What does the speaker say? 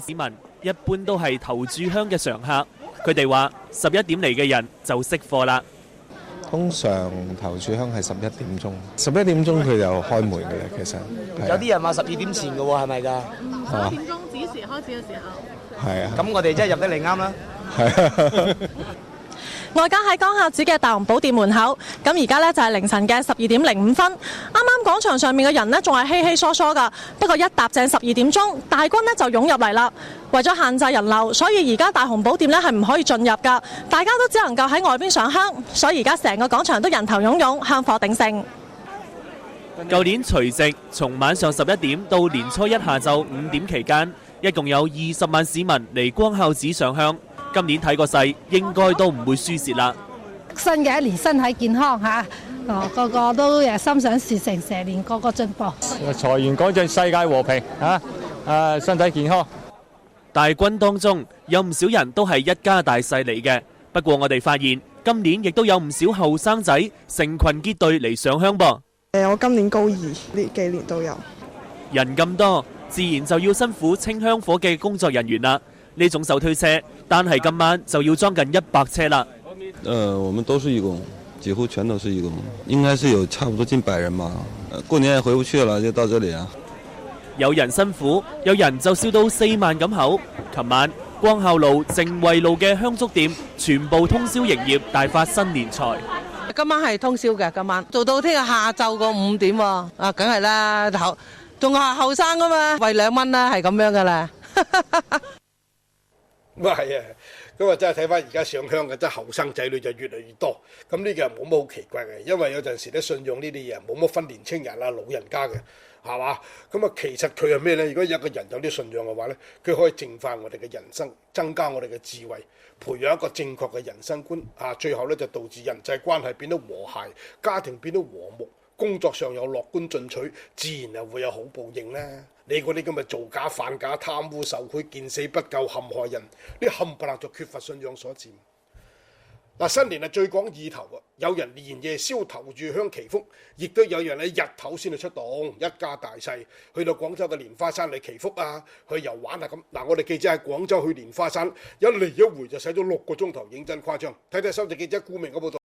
市民一般都係頭炷香嘅常客，佢哋話11點嚟嘅人就識貨啦。通常頭炷香係11點鐘，11點鐘佢就開門嘅啦。其實有啲人話12點前嘅喎，係咪㗎？11點鐘子時開始嘅時候。係啊。咁我哋真係入得嚟啱啦。係啊。外間喺江夏寺嘅大雄寶殿門口，咁而家呢就係凌晨嘅12點05分。啱啱廣場上面嘅人呢仲係稀稀疏疏㗎，不過一踏正12點鐘，大軍呢就湧入嚟啦。為咗限制人流，所以而家大雄寶殿呢係唔可以進入㗎，大家都只能夠喺外邊上香，所以而家成個廣場都人頭湧湧，香火鼎盛。舊年除夕從晚上11點到年初一下晝5點期間，一共有20萬市民嚟光孝寺上香。今年睇個勢，應該都唔會輸蝕啦。新嘅一年身體健康嚇，個個都心想事成，成年個個進步。財源廣進，世界和平嚇，身體健康。大軍當中有唔少人都係一家大細嚟嘅，不過我哋發現今年亦都有唔少後生仔成群結隊嚟上香噃。我今年高2，呢幾年都有。人咁多，自然就要辛苦清香火嘅工作人員啦。呢種手推車，單係今晚就要裝近100車啦。我們都是義工，幾乎全都是義工，應該是有差不多近100人吧。過年也回不去了，就到這裡啊。有人辛苦，有人就燒到4萬咁口。琴晚光孝路、正惠路嘅香燭店全部通宵營業，大發新年財。今晚係通宵嘅，今晚做到聽日下晝個5點喎。啊，梗係啦，仲係後生噶嘛，為2蚊啦，係咁樣噶啦。咁啊係啊，咁啊真係睇翻而家上香嘅真係後生仔女就越嚟越多，咁呢個冇乜好奇怪嘅，因為有陣時咧信仰呢啲嘢冇乜分年青人啊老人家嘅，係嘛？咁啊其實佢係咩呢？如果有一個人有啲信仰嘅話呢，佢可以淨化我哋嘅人生，增加我哋嘅智慧，培養一個正確嘅人生觀啊！最後呢，就導致人際關係變得和諧，家庭變得和睦，工作上有樂觀進取，自然就會有好報應啦。你嗰啲咁嘅造假、犯假、貪污受賄、見死不救、陷害人，呢冚唪唥就缺乏信仰所致。嗱，新年係最講意頭啊！有人連夜燒頭炷香祈福，亦都有人喺日頭先去出動，一家大細去到廣州嘅蓮花山嚟祈福啊，去遊玩啊咁。嗱，我哋記者喺廣州去蓮花山，一嚟一回就使咗6個鐘頭，認真誇張。睇睇收視記者顧明嘅報道。